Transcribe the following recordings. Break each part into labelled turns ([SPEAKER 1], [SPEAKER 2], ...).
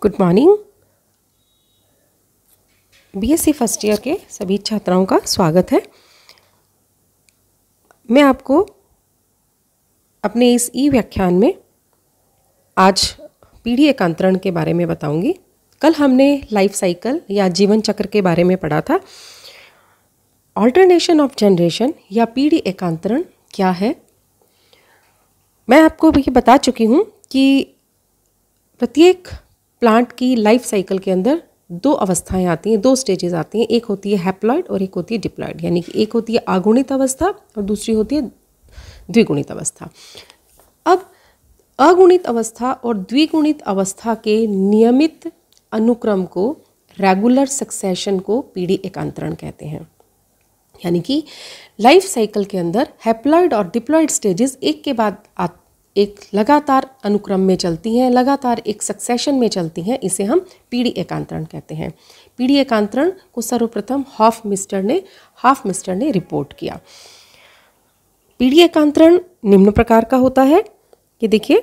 [SPEAKER 1] Good morning. BSc first year के सभी छात्राओं का स्वागत है। मैं आपको अपने इस ई व्याख्यान में आज पीढ़ी एकांतरण के बारे में बताऊंगी। कल हमने लाइफ साइकिल या जीवन चक्र के बारे में पढ़ा था। ऑल्टरनेशन ऑफ जनरेशन या पीढ़ी एकांतरण क्या है, मैं आपको ये बता चुकी हूँ कि प्रत्येक प्लांट की लाइफ साइकिल के अंदर दो अवस्थाएं आती हैं, दो स्टेजेस आती हैं। एक होती है हैप्लॉइड और एक होती है डिप्लॉइड, यानी कि एक होती है अगुणित अवस्था और दूसरी होती है द्विगुणित अवस्था। अब अगुणित अवस्था और द्विगुणित अवस्था के नियमित अनुक्रम को, रेगुलर सक्सेशन को पीढ़ी एकांतरण कहते हैं। यानी कि लाइफ साइकिल के अंदर हैप्लॉइड और डिप्लॉइड स्टेजेस एक के बाद एक लगातार अनुक्रम में चलती हैं, लगातार एक सक्सेशन में चलती हैं। इसे हम पीढ़ी एकांतरण कहते हैं। पीढ़ी एकांतरण को सर्वप्रथम हॉफमिस्टर ने रिपोर्ट किया। पीढ़ी एकांतरण निम्न प्रकार का होता है कि देखिए,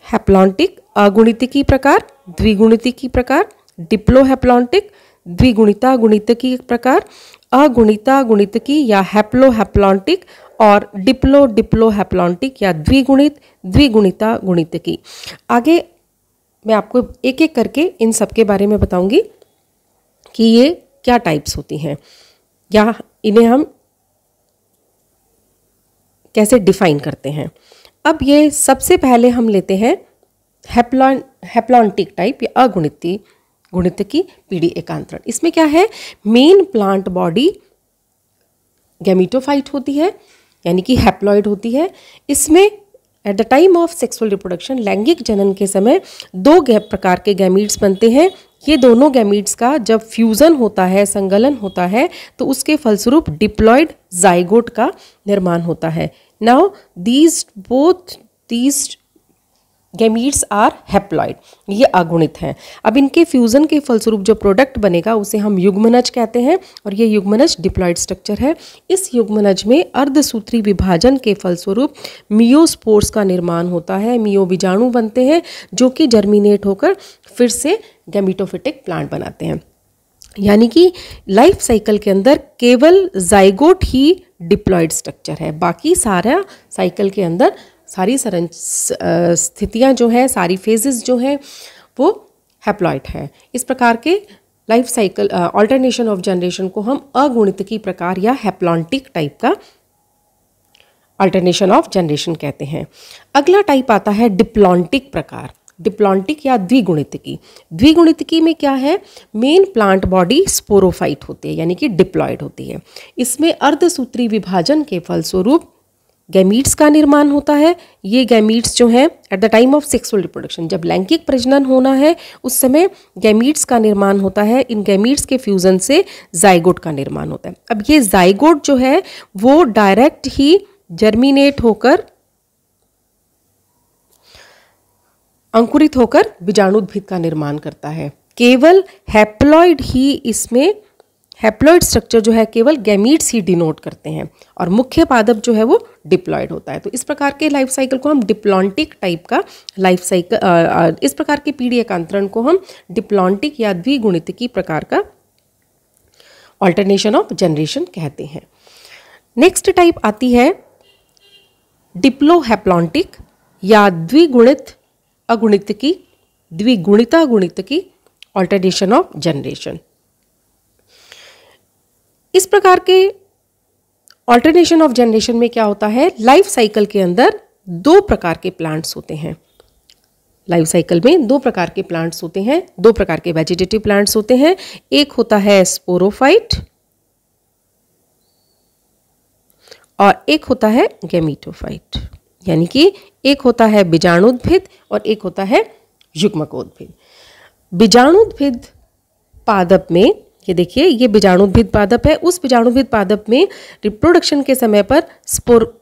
[SPEAKER 1] हैप्लॉन्टिक अगुणितिकी प्रकार, द्विगुणितिकी प्रकार, डिप्लोहैप्लॉन्टिक द्विगुणिता गुणितकी प्रकार, अगुणिता गुणितकी या हैप्लोहैप्लॉन्टिक और डिप्लोहैप्लॉन्टिक या द्विगुणिता गुणितकी। आगे मैं आपको एक एक करके इन सब के बारे में बताऊंगी कि ये क्या टाइप्स होती हैं या इन्हें हम कैसे डिफाइन करते हैं। अब ये सबसे पहले हम लेते हैं हैप्लॉन्टिक टाइप या गुणितकी पीढ़ी एकांतरण। इसमें क्या है, मेन प्लांट बॉडी गैमीटोफाइट होती है, यानी कि हैप्लॉइड होती है। इसमें at the time of sexual reproduction, लैंगिक जनन के समय दो प्रकार के गैमीट्स बनते हैं। ये दोनों गैमीट्स का जब फ्यूजन होता है, संगलन होता है, तो उसके फलस्वरूप डिप्लॉइड जाइगोट का निर्माण होता है। Now both these gametes are haploid, ये अगुणित हैं। अब इनके फ्यूजन के फलस्वरूप जो प्रोडक्ट बनेगा उसे हम युग्मनज कहते हैं और ये युग्मनज डिप्लॉइड स्ट्रक्चर है। इस युग्मनज में अर्धसूत्री विभाजन के फलस्वरूप मियोस्पोर्स का निर्माण होता है। मियो बीजाणु बनते हैं जो कि जर्मिनेट होकर फिर से गैमीटोफिटिक प्लांट बनाते हैं। यानी कि लाइफ साइकिल के अंदर केवल जाइगोट ही डिप्लॉइड स्ट्रक्चर है, बाकी सारा साइकिल के अंदर सारी स्थितियाँ जो है, सारी फेजेस जो हैं वो हैप्लॉइड है। इस प्रकार के life cycle alternation of generation को हम अगुणितकी प्रकार या हैप्लॉन्टिक टाइप का ऑल्टरनेशन ऑफ जनरेशन कहते हैं। अगला टाइप आता है डिप्लॉन्टिक प्रकार, डिप्लॉन्टिक या द्विगुणितकी। द्विगुणितकी में क्या है, मेन प्लांट बॉडी स्पोरोफाइट होती है, यानी कि डिप्लॉइड होती है। इसमें अर्धसूत्री विभाजन के फलस्वरूप गैमीट्स का निर्माण होता है। ये गैमीट्स जो हैं at the time of sexual reproduction, जब लैंगिक प्रजनन होना है उस समय गैमीट्स का निर्माण होता है। इन गैमीट्स के फ्यूजन से जाइगोट का निर्माण होता है। अब ये जाइगोट जो है वो डायरेक्ट ही जर्मिनेट होकर, अंकुरित होकर बीजाणुद्भिद का निर्माण करता है। केवल हैप्लॉइड ही इसमें, हैप्लॉइड स्ट्रक्चर जो है केवल गैमीट्स ही डिनोट करते हैं और मुख्य पादप जो है वो डिप्लॉइड होता है। तो इस प्रकार के लाइफ साइकिल को हम डिप्लॉन्टिक टाइप का लाइफ साइकिल, इस प्रकार के पीढ़ी एकांतरण को हम डिप्लॉन्टिक या द्विगुणितकी प्रकार का ऑल्टरनेशन ऑफ जनरेशन कहते हैं। नेक्स्ट टाइप आती है डिप्लोहैप्लॉन्टिक या द्विगुणिता गुणितकी ऑल्टरनेशन ऑफ जनरेशन। इस प्रकार के ऑल्टरनेशन ऑफ जनरेशन में क्या होता है, लाइफ साइकिल के अंदर दो प्रकार के प्लांट्स होते हैं। लाइफ साइकिल में दो प्रकार के प्लांट्स होते हैं, दो प्रकार के वेजिटेटिव प्लांट्स होते हैं। एक होता है स्पोरोफाइट और एक होता है गैमीटोफाइट, यानी कि एक होता है बीजाणुद्भिद और एक होता है युग्मकोद्भिद। बीजाणुद्भिद पादप में, ये देखिए, ये बीजाणुद्भिद पादप है। उस बीजाणुद्भिद पादप में रिप्रोडक्शन के समय पर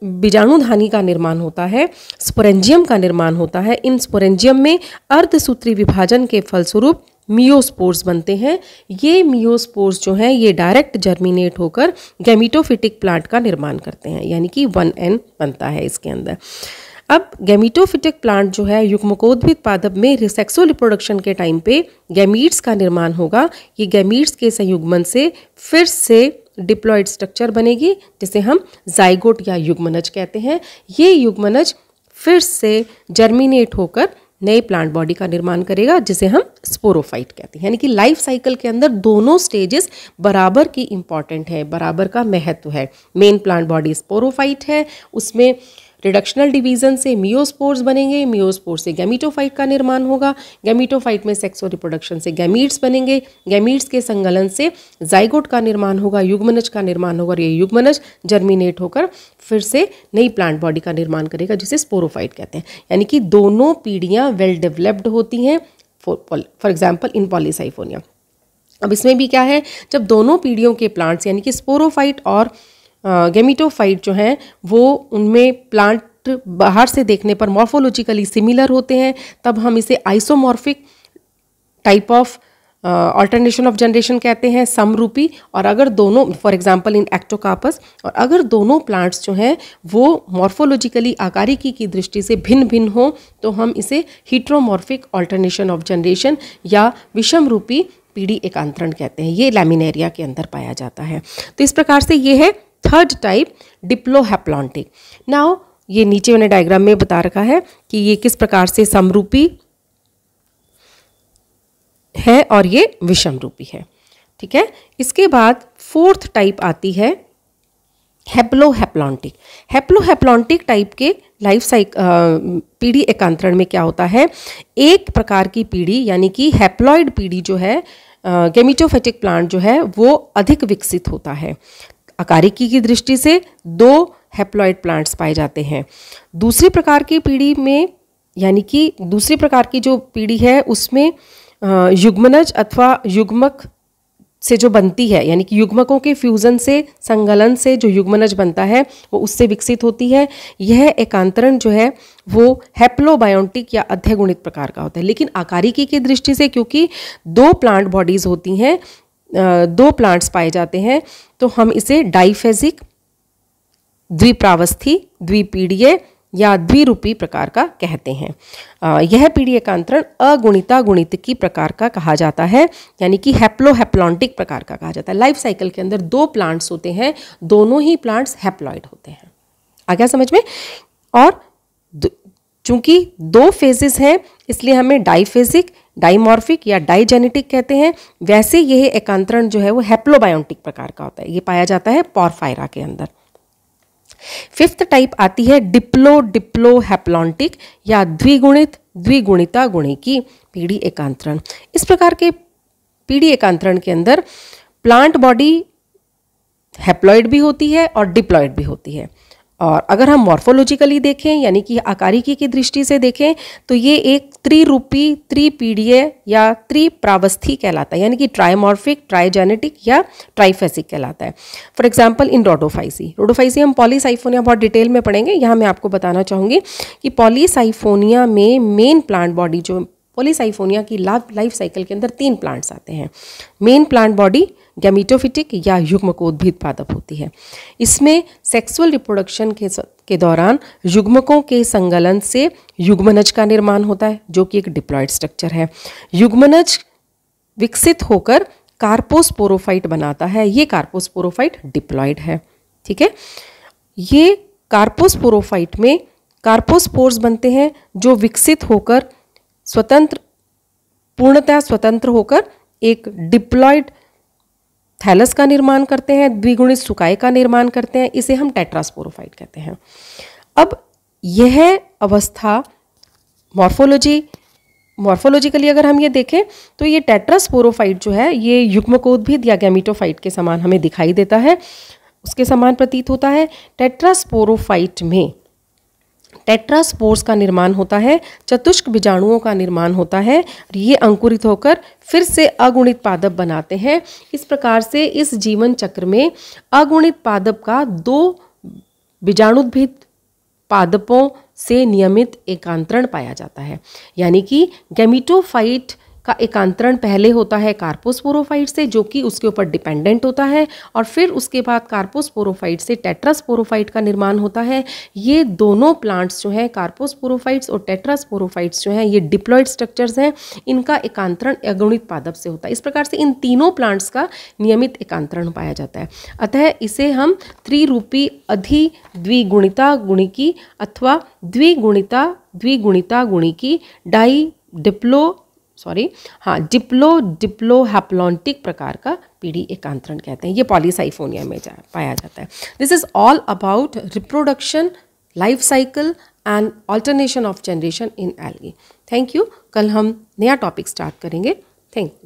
[SPEAKER 1] बीजाणुधानी का निर्माण होता है, स्पोरेंजियम का निर्माण होता है। इन स्पोरेंजियम में अर्धसूत्री विभाजन के फलस्वरूप मियोस्पोर्स बनते हैं। ये मियोस्पोर्स जो हैं ये डायरेक्ट जर्मिनेट होकर गैमीटोफिटिक प्लांट का निर्माण करते हैं, यानी कि 1N बनता है इसके अंदर। अब गैमीटोफिटिक प्लांट जो है युग्मकोद्भिद पादप में सेक्सुअल रिप्रोडक्शन के टाइम पे गैमीट्स का निर्माण होगा। ये गैमीट्स के संयुग्मन से फिर से डिप्लॉइड स्ट्रक्चर बनेगी जिसे हम जाइगोट या युग्मनज कहते हैं। ये युग्मनज फिर से जर्मिनेट होकर नए प्लांट बॉडी का निर्माण करेगा जिसे हम स्पोरोफाइट कहते हैं। यानी कि लाइफ साइकिल के अंदर दोनों स्टेजेस बराबर की इंपॉर्टेंट है, बराबर का महत्व है। मेन प्लांट बॉडी स्पोरोफाइट है, उसमें रिडक्शनल डिवीजन से मियोस्पोर्स बनेंगे, मियोस्पोर से गैमीटोफाइट का निर्माण होगा, गैमीटोफाइट में सेक्सुअल रिप्रोडक्शन से गैमीट्स बनेंगे, गैमीट्स के संगलन से जाइगोट का निर्माण होगा, युग्मनज का निर्माण होगा और ये युग्मनज जर्मिनेट होकर फिर से नई प्लांट बॉडी का निर्माण करेगा जिसे स्पोरोफाइट कहते हैं। यानी कि दोनों पीढ़ियाँ वेल डेवलप्ड होती हैं फॉर एग्जाम्पल इन पॉलीसाइफोनिया। अब इसमें भी क्या है, जब दोनों पीढ़ियों के प्लांट्स यानी कि स्पोरोफाइट और गैमीटोफाइट जो हैं वो उनमें प्लांट बाहर से देखने पर मॉर्फोलॉजिकली सिमिलर होते हैं, तब हम इसे isomorphic type of alternation of generation कहते हैं, समरूपी। और अगर दोनों फॉर एग्जांपल इन एक्टोकार्पस, और अगर दोनों प्लांट्स जो हैं वो मॉर्फोलॉजिकली आकारिकी की दृष्टि से भिन्न भिन्न हो तो हम इसे हीट्रोमॉर्फिक ऑल्टरनेशन ऑफ जनरेशन या विषम रूपी पीढ़ी एकांतरण कहते हैं। ये लैमिनेरिया के अंदर पाया जाता है। तो इस प्रकार से ये है थर्ड टाइप डिप्लोहैप्लॉन्टिक। नाउ ये नीचे मैंने डायग्राम में बता रखा है कि ये किस प्रकार से समरूपी है और ये विषम रूपी है। ठीक है, इसके बाद फोर्थ टाइप आती है हैप्लोहैप्लॉन्टिक। हैप्लोहैप्लॉन्टिक टाइप के लाइफ साइकिल पीढ़ी एकांतरण में क्या होता है, एक प्रकार की पीढ़ी यानी कि हैप्लॉइड पीढ़ी जो है गैमीटोफिटिक प्लांट जो है वो अधिक विकसित होता है। आकारिकी की दृष्टि से दो हैप्लॉइड प्लांट्स पाए जाते हैं। दूसरी प्रकार की पीढ़ी में यानी कि दूसरी प्रकार की जो पीढ़ी है उसमें युग्मनज अथवा युग्मक से जो बनती है यानी कि युग्मकों के फ्यूजन से संगलन से जो युग्मनज बनता है वो उससे विकसित होती है। यह एकांतरण जो है वो हैप्लोबायोन्टिक या अध्यगुणित प्रकार का होता है। लेकिन आकारिकी की दृष्टि से क्योंकि दो प्लांट बॉडीज होती हैं, दो प्लांट्स पाए जाते हैं, तो हम इसे डाइफेजिक, द्विप्रावस्थी, द्विपीढ़ीय या द्विरूपी प्रकार का कहते हैं। यह पीढ़ी एकांतरण अगुणिता गुणितकी प्रकार का कहा जाता है, यानी कि हैप्लोहैप्लॉन्टिक प्रकार का कहा जाता है। लाइफ साइकिल के अंदर दो प्लांट्स होते हैं, दोनों ही प्लांट्स हैप्लॉइड होते हैं। आ गया समझ में? और चूंकि दो फेजेस हैं इसलिए हमें डाइफेजिक, डाइमॉर्फिक या डाइजेनेटिक कहते हैं। वैसे यह एकांतरण जो है वो हैप्लोबायोन्टिक प्रकार का होता है। ये पाया जाता है पोरफायरा के अंदर। फिफ्थ टाइप आती है डिप्लोहैप्लॉन्टिक या द्विगुणित, द्विगुणिता गुणिकी पीढ़ी एकांतरण। इस प्रकार के पीढ़ी एकांतरण के अंदर प्लांट बॉडी हैप्लॉइड भी होती है और डिप्लॉइड भी होती है। और अगर हम मॉर्फोलॉजिकली देखें यानी कि आकारिकी की दृष्टि से देखें तो ये एक त्रिरूपी, त्रिपीढ़ीय या त्रिप्रावस्थी कहलाता है, यानी कि ट्राइमॉर्फिक, ट्राइजेनेटिक या ट्राइफेसिक कहलाता है। फॉर एग्जांपल इन रोडोफाइसी हम पॉलीसाइफोनिया बहुत डिटेल में पढ़ेंगे। यहाँ मैं आपको बताना चाहूँगी कि पॉलीसाइफोनिया में मेन प्लांट बॉडी जो पॉलीसाइफोनिया की लाइफ साइकिल के अंदर 3 प्लांट्स आते हैं। मेन प्लांट बॉडी गैमीटोफिटिक या युग्मकोद्भिद पादप होती है। इसमें सेक्सुअल रिप्रोडक्शन के दौरान युग्मकों के संगलन से युग्मनज का निर्माण होता है जो कि एक डिप्लॉइड स्ट्रक्चर है। युग्मनज विकसित होकर कार्पोस्पोरोफाइट बनाता है। ये कार्पोस्पोरोफाइट डिप्लॉइड है। ठीक है, ये कार्पोस्पोरोफाइट में कार्पोस्पोर्स बनते हैं जो विकसित होकर पूर्णतः स्वतंत्र होकर एक डिप्लॉइड थैलस का निर्माण करते हैं, द्विगुणित सुकाय का निर्माण करते हैं। इसे हम टेट्रास्पोरोफाइट कहते हैं। अब यह अवस्था मॉर्फोलॉजिकली अगर हम ये देखें तो ये टेट्रास्पोरोफाइट जो है ये युग्मकोद्भिद या गैमीटोफाइट के समान हमें दिखाई देता है, उसके समान प्रतीत होता है। टेट्रास्पोरोफाइट में टेट्रास्पोर्स का निर्माण होता है, चतुष्क बीजाणुओं का निर्माण होता है और ये अंकुरित होकर फिर से अगुणित पादप बनाते हैं। इस प्रकार से इस जीवन चक्र में अगुणित पादप का 2 बीजाणुद्भिद पादपों से नियमित एकांतरण पाया जाता है। यानी कि गैमीटोफाइट का एकांतरण पहले होता है कार्पोस्पोरोफाइट से, जो कि उसके ऊपर डिपेंडेंट होता है, और फिर उसके बाद कार्पोस्पोरोफाइट से टेट्रास्पोरोफाइट का निर्माण होता है। ये दोनों प्लांट्स जो हैं, कार्पोस्पोरोफाइट्स और टेट्रास्पोरोफाइट्स जो हैं, ये डिप्लॉइड स्ट्रक्चर्स हैं। इनका एकांतरण अगुणित पादप से होता है। इस प्रकार से इन तीनों प्लांट्स का नियमित एकांतरण पाया जाता है। अतः इसे हम त्रिरूपी अधिद्विगुणिता गुणिकी अथवा द्विगुणिता द्विगुणिता गुणिकी डिप्लो हैप्लॉन्टिक प्रकार का पीढ़ी एकांतरण कहते हैं। ये पॉलीसाइफोनिया में पाया जाता है। This is all about reproduction, life cycle and alternation of generation in algae. Thank you. कल हम नया टॉपिक स्टार्ट करेंगे। Thank you.